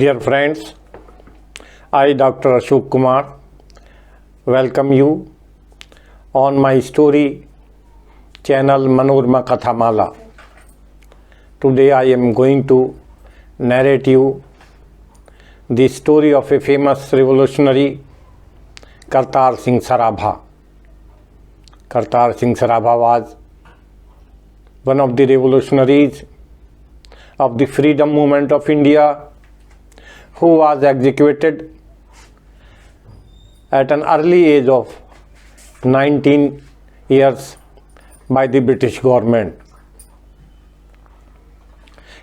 Dear friends, I, Dr. Ashok Kumar, welcome you on my story channel Manorama Kathamala. Today I am going to narrate you the story of a famous revolutionary, Kartar Singh Sarabha. Kartar Singh Sarabha was one of the revolutionaries of the freedom movement of India, who was executed at an early age of 19 years by the British government.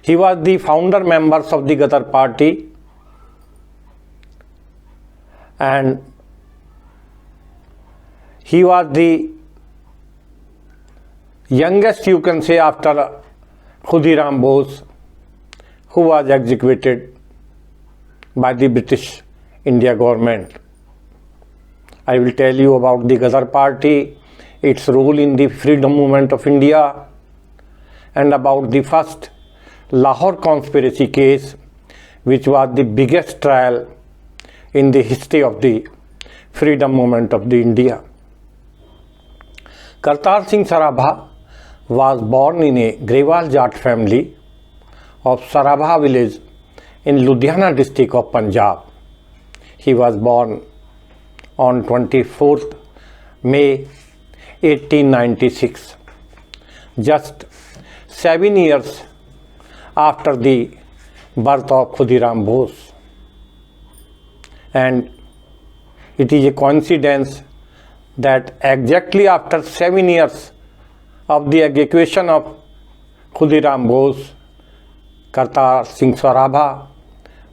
He was the founder members of the Ghadar party and he was the youngest, you can say, after Khudiram Bose, who was executed by the British India government. I will tell you about the Ghadar party, its role in the freedom movement of India, and about the first Lahore conspiracy case, which was the biggest trial in the history of the freedom movement of the India. Kartar Singh Sarabha was born in a Grewal Jat family of Sarabha village in Ludhiana district of Punjab. He was born on 24th May 1896, just 7 years after the birth of Khudiram Bose. And it is a coincidence that exactly after 7 years of the execution of Khudiram Bose, Kartar Singh Sarabha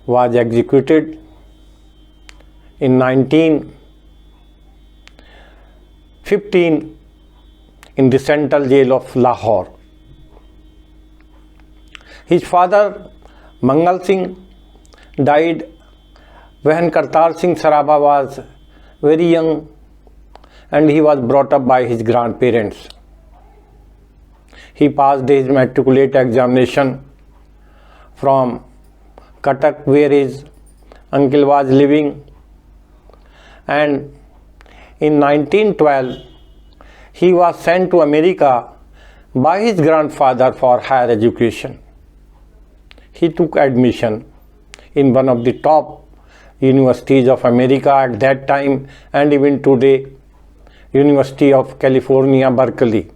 was executed in 1915 in the central jail of Lahore. His father, Mangal Singh, died when Kartar Singh Sarabha was very young and he was brought up by his grandparents. He passed his matriculate examination from Cuttack, where his uncle was living, and in 1912 he was sent to America by his grandfather for higher education. He took admission in one of the top universities of America at that time and even today, University of California, Berkeley.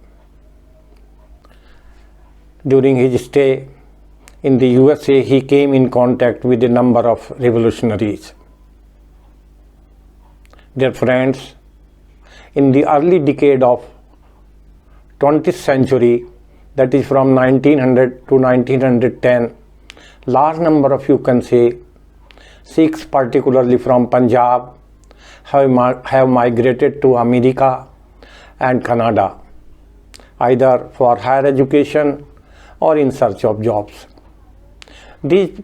During his stay in the USA, he came in contact with a number of revolutionaries. Dear friends, in the early decade of 20th century, that is from 1900 to 1910, large number of, you can say, Sikhs, particularly from Punjab, have migrated to America and Canada, either for higher education or in search of jobs. These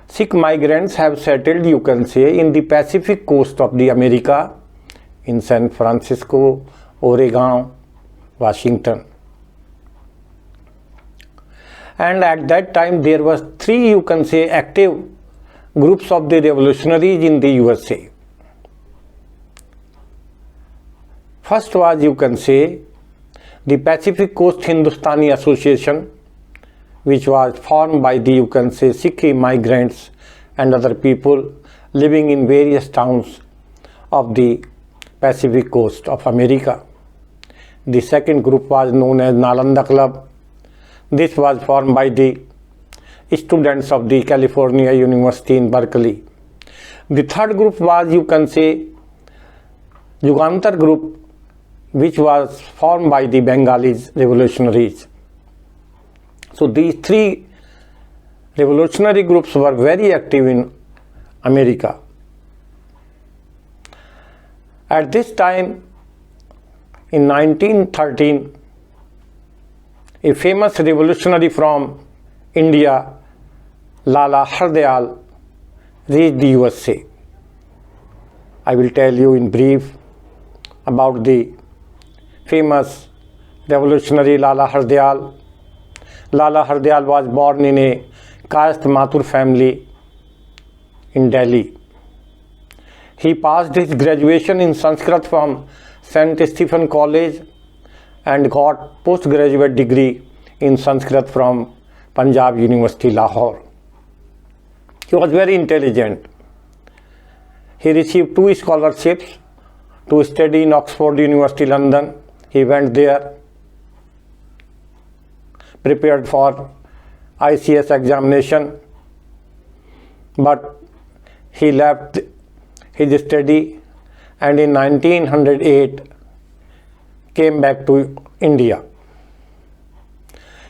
Sikh migrants have settled, you can say, in the Pacific coast of the America, in San Francisco, Oregon, Washington. And at that time there was 3, you can say, active groups of the revolutionaries in the USA. First was, you can say, the Pacific Coast Hindustani Association, which was formed by the, you can say, Sikh migrants and other people living in various towns of the Pacific coast of America. The second group was known as Nalanda Club. This was formed by the students of the California University in Berkeley. The third group was, you can say, Jugantar group, which was formed by the Bengalis revolutionaries. So these 3 revolutionary groups were very active in America. At this time, in 1913, a famous revolutionary from India, Lala Hardayal, reached the USA. I will tell you in brief about the famous revolutionary Lala Hardayal. Lala Hardayal was born in a caste Mathur family in Delhi. He passed his graduation in Sanskrit from St. Stephen College and got postgraduate degree in Sanskrit from Punjab University, Lahore. He was very intelligent. He received 2 scholarships to study in Oxford University, London. He went there, prepared for ICS examination, but he left his study and in 1908 came back to India.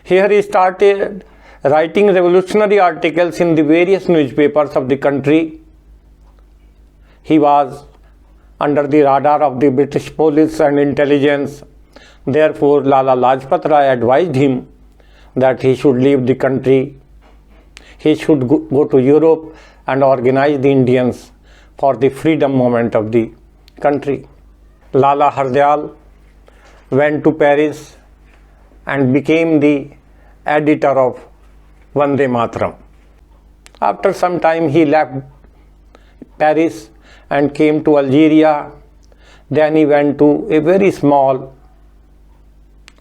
Here he started writing revolutionary articles in the various newspapers of the country. He was under the radar of the British police and intelligence. Therefore, Lala Lajpat Rai advised him that he should leave the country. He should go to Europe and organize the Indians for the freedom movement of the country. Lala Hardayal went to Paris and became the editor of Vande Mataram. After some time he left Paris and came to Algeria. Then he went to a very small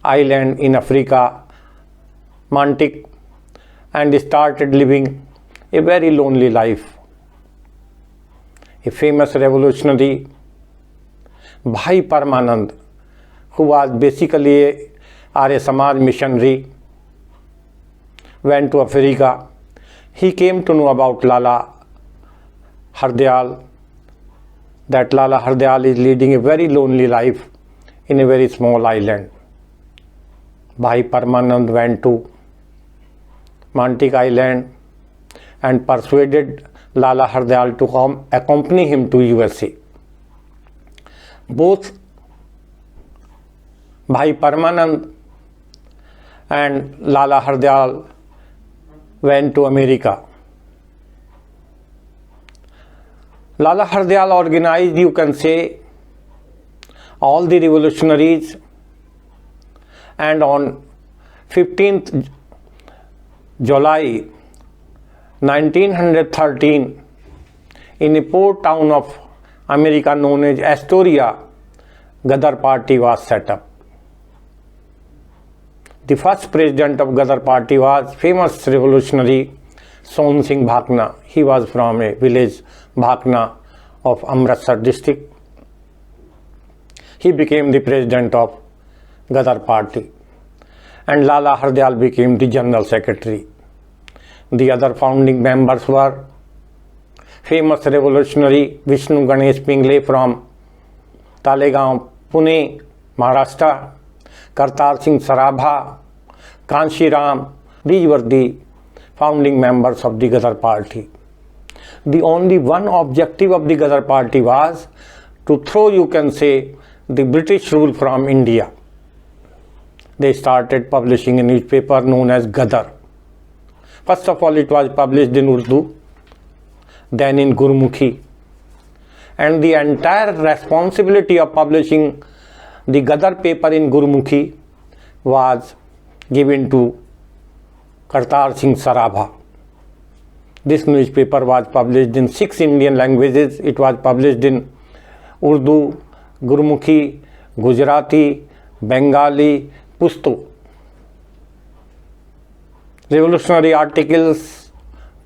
island in Africa, Mantic, and started living a very lonely life. A famous revolutionary, Bhai Paramanand, who was basically a Arya Samaj missionary, went to Africa. He came to know about Lala Hardayal, that Lala Hardayal is leading a very lonely life in a very small island. Bhai Paramanand went to Mantic Island and persuaded Lala Hardayal to accompany him to USA. Both Bhai Paramanand and Lala Hardayal went to America. Lala Hardayal organized, you can say, all the revolutionaries, and on 15th July 1913, in a port town of America known as Astoria, Ghadar Party was set up. The first president of Ghadar Party was famous revolutionary Son Singh Bhakna. He was from a village Bhakna of Amritsar district. He became the president of Ghadar Party and Lala Hardayal became the general secretary. The other founding members were famous revolutionary Vishnu Ganesh Pingle from Talegaon, Pune, Maharashtra, Kartar Singh Sarabha, Kanshi Ram. These were the founding members of the Ghadar Party. The only one objective of the Ghadar Party was to throw, you can say, the British rule from India. They started publishing a newspaper known as Ghadar. First of all, it was published in Urdu, then in Gurmukhi, and the entire responsibility of publishing the Ghadar paper in Gurmukhi was given to Kartar Singh Sarabha. This newspaper was published in 6 Indian languages. It was published in Urdu, Gurmukhi, Gujarati, Bengali, Pashto. Revolutionary articles,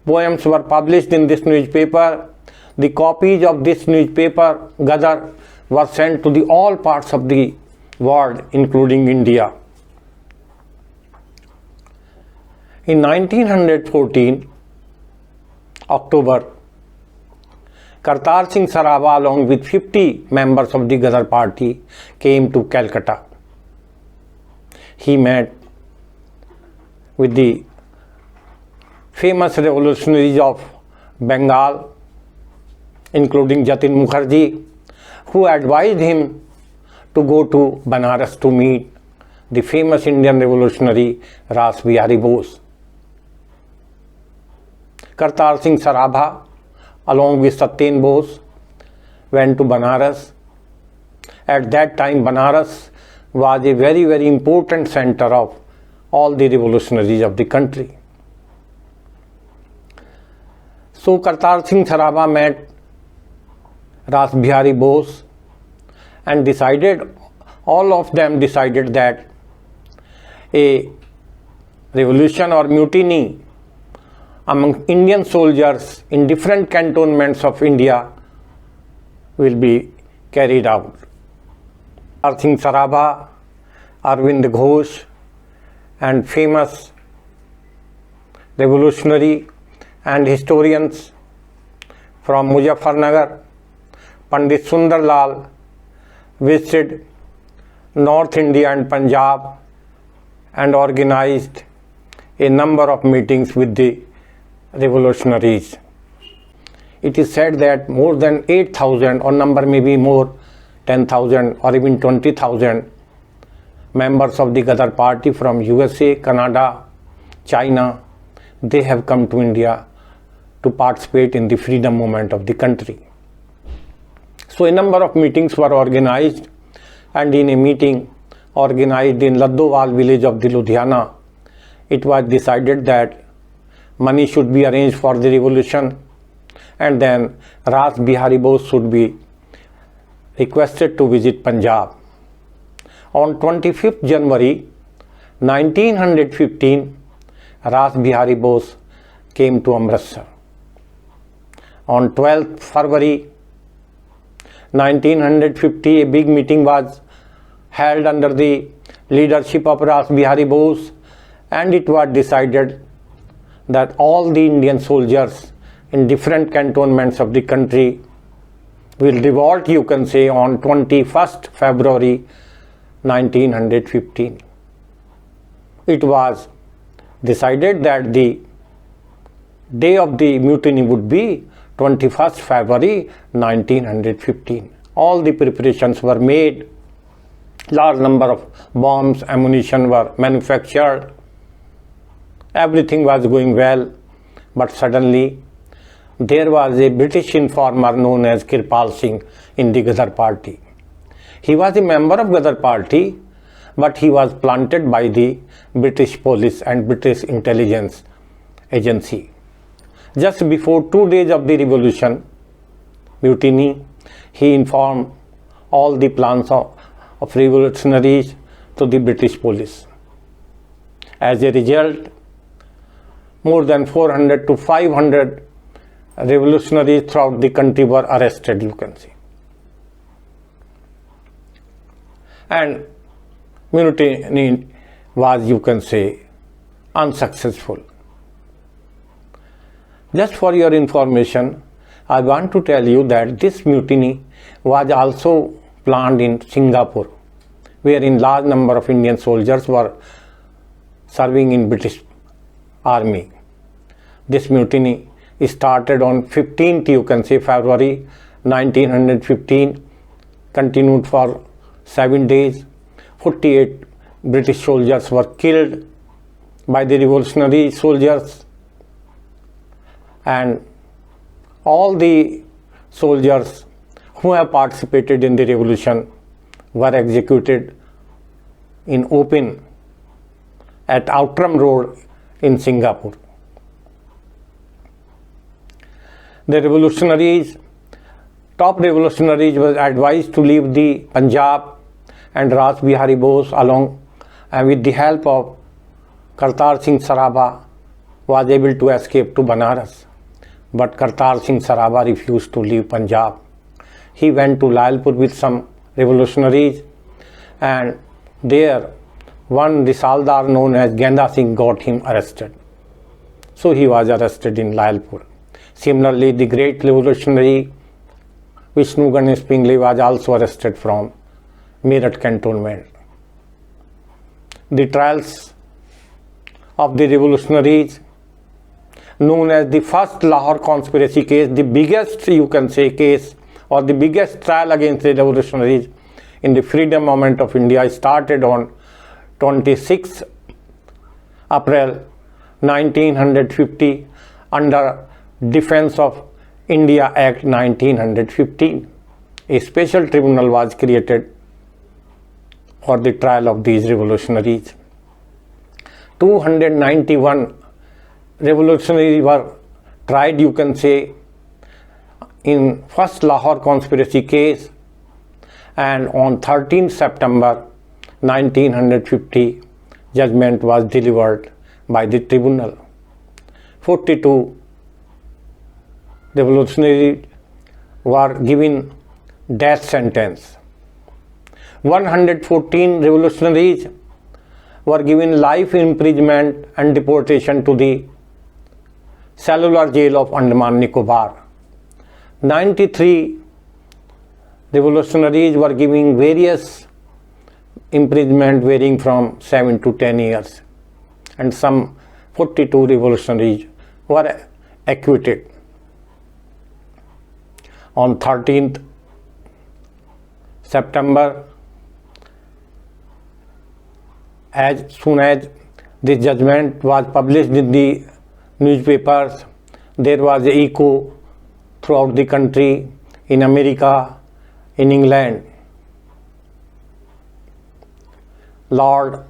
poems were published in this newspaper. The copies of this newspaper, Ghadar, were sent to all parts of the world, including India. In 1914, October, Kartar Singh Sarabha along with 50 members of the Ghadar Party came to Calcutta. He met with the famous revolutionaries of Bengal, including Jatin Mukherjee, who advised him to go to Banaras to meet the famous Indian revolutionary Ras Bihari Bose. Kartar Singh Sarabha, along with Satyen Bose, went to Banaras. At that time, Banaras was a very, very important center of all the revolutionaries of the country. So Kartar Singh Saraba met Ras Bihari Bose and decided, all of them decided that a revolution or mutiny among Indian soldiers in different cantonments of India will be carried out. Kartar Singh Saraba, Arvind Ghosh, and famous revolutionary and historians from Muzaffarnagar, Pandit Sundar Lal, visited North India and Punjab and organized a number of meetings with the revolutionaries. It is said that more than 8,000, or number may be more, 10,000 or even 20,000 members of the Ghadar party from USA, Canada, China, they have come to India to participate in the freedom movement of the country. So a number of meetings were organized, and in a meeting organized in Ladowal village of the Ludhiana, it was decided that money should be arranged for the revolution, and then Ras Bihari Bose should be requested to visit Punjab. On 25th January 1915, Ras Bihari Bose came to Amritsar. On 12th February 1950, a big meeting was held under the leadership of Ras Bihari Bose, and it was decided that all the Indian soldiers in different cantonments of the country will revolt, you can say, on 21st February 1915. It was decided that the day of the mutiny would be 21st February 1915. All the preparations were made, large number of bombs, ammunition were manufactured, everything was going well, but suddenly there was a British informer known as Kirpal Singh in the Ghadar party. He was a member of Ghadar party, but he was planted by the British police and British intelligence agency. Just before 2 days of the revolution mutiny, he informed all the plans of revolutionaries to the British police. As a result, more than 400 to 500 revolutionaries throughout the country were arrested, you can see. And mutiny was, you can say, unsuccessful. Just for your information, I want to tell you that this mutiny was also planned in Singapore, wherein large number of Indian soldiers were serving in British Army. This mutiny started on 15th, you can say, February 1915, continued for 7 days. 48 British soldiers were killed by the revolutionary soldiers, and all the soldiers who have participated in the revolution were executed in open at Outram Road in Singapore. The revolutionaries, top revolutionaries, were advised to leave the Punjab, and Ras Bihari Bose, along and with the help of Kartar Singh Saraba, was able to escape to Banaras. But Kartar Singh Saraba refused to leave Punjab. He went to Lalpur with some revolutionaries, and there one Risaldar known as Genda Singh got him arrested. So he was arrested in Lalpur. Similarly, the great revolutionary Vishnu Ganesh Pingle was also arrested from Meerut cantonment. The trials of the revolutionaries, known as the first Lahore conspiracy case, the biggest, you can say, case, or the biggest trial against the revolutionaries in the freedom movement of India, started on 26 April 1950 under Defence of India Act 1915. A special tribunal was created for the trial of these revolutionaries. 291 revolutionaries were tried, you can say, in first Lahore conspiracy case, and on 13th September 1950 judgment was delivered by the tribunal. 42 revolutionaries were given death sentence. 114 revolutionaries were given life imprisonment and deportation to the cellular jail of Andaman Nicobar. 93 revolutionaries were given various imprisonment varying from 7 to 10 years, and some 42 revolutionaries were acquitted. On 13th September, as soon as the judgment was published in the newspapers, there was an echo throughout the country, in America, in England. Lord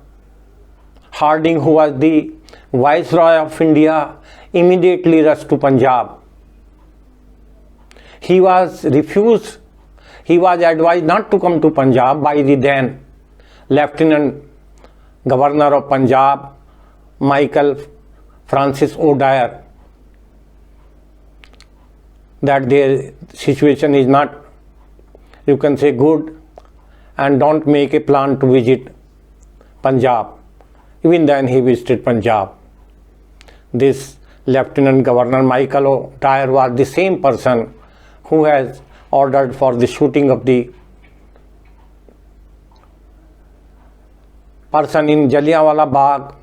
Hardinge, who was the Viceroy of India, immediately rushed to Punjab. He was refused. He was advised not to come to Punjab by the then Lieutenant Governor of Punjab, Michael Francis O'Dwyer, that their situation is not, you can say, good, and don't make a plan to visit Punjab. Even then he visited Punjab. This Lieutenant Governor Michael O'Dwyer was the same person who has ordered for the shooting of the person in Jallianwala Bagh,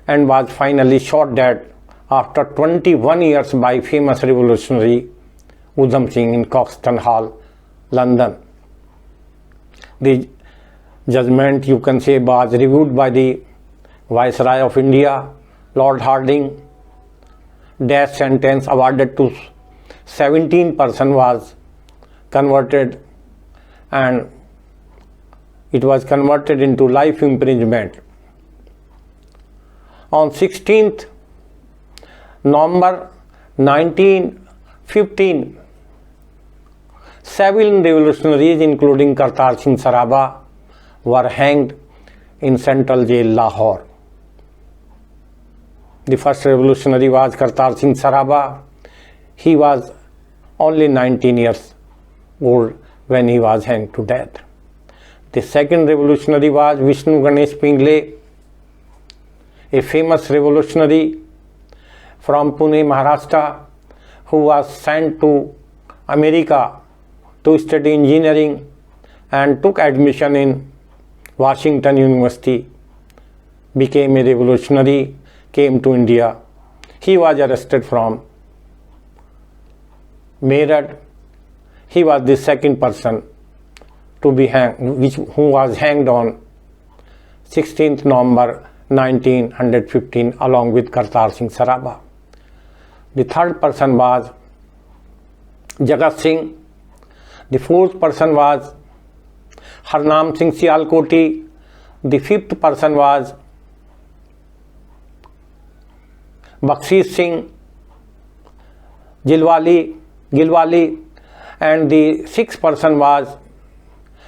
and was finally shot dead after 21 years by famous revolutionary Udham Singh in Coxton Hall, London. The judgment, you can say, was reviewed by the Viceroy of India, Lord Hardinge. Death sentence awarded to 17 persons was converted, and it was converted into life imprisonment. On 16th November 1915, 7 revolutionaries, including Kartar Singh Saraba, were hanged in Central Jail, Lahore. The first revolutionary was Kartar Singh Saraba. He was only 19 years old when he was hanged to death. The second revolutionary was Vishnu Ganesh Pingle, a famous revolutionary from Pune, Maharashtra, who was sent to America to study engineering and took admission in Washington University, became a revolutionary, came to India. He was arrested from Meerut. He was the second person to be hanged, who was hanged on 16th November 1915 along with Kartar Singh Saraba. The third person was Jagat Singh. The fourth person was Harnam Singh Sialkoti. The fifth person was Bakshish Singh Gilwali, and the sixth person was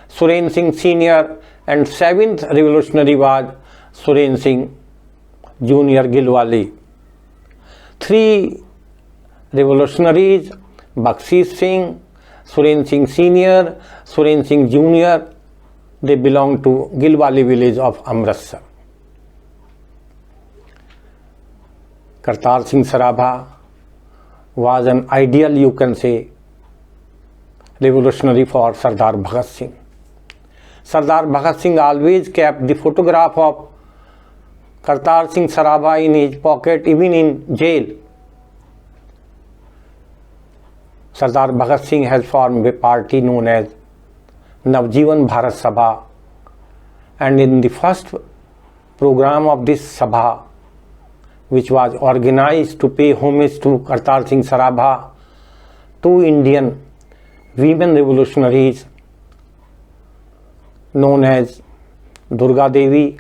Suren Singh Senior, and seventh revolutionary was Suren Singh Junior Gilwali. 3 revolutionaries, Bakshish Singh, Suren Singh Senior, Suren Singh Junior, they belong to Gilwali village of Amritsar. Kartar Singh Saraba was an ideal, you can say, revolutionary for Sardar Bhagat Singh. Sardar Bhagat Singh always kept the photograph of Kartar Singh Saraba in his pocket, even in jail. Sardar Bhagat Singh has formed a party known as Navjivan Bharat Sabha, and in the first program of this Sabha, which was organized to pay homage to Kartar Singh Saraba, 2 Indian women revolutionaries known as Durga Devi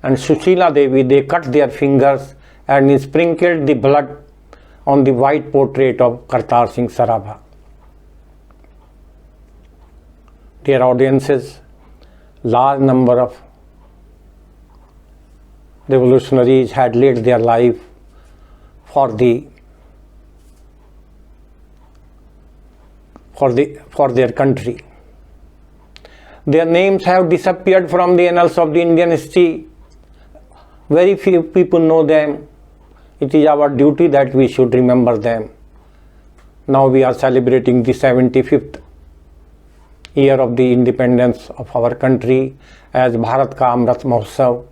and Sushila Devi, they cut their fingers and sprinkled the blood on the white portrait of Kartar Singh Sarabha. Dear audiences, large number of revolutionaries had laid their life for their country. Their names have disappeared from the annals of the Indian history. Very few people know them. It is our duty that we should remember them. Now we are celebrating the 75th year of the independence of our country as Bharat Ka Amrit Mahotsav.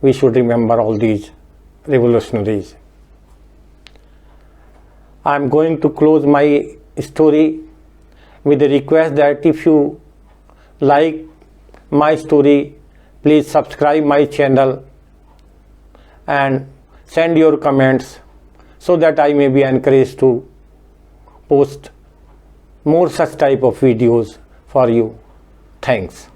We should remember all these revolutionaries. I am going to close my story with a request that if you like my story, please subscribe my channel and send your comments so that I may be encouraged to post more such type of videos for you. Thanks.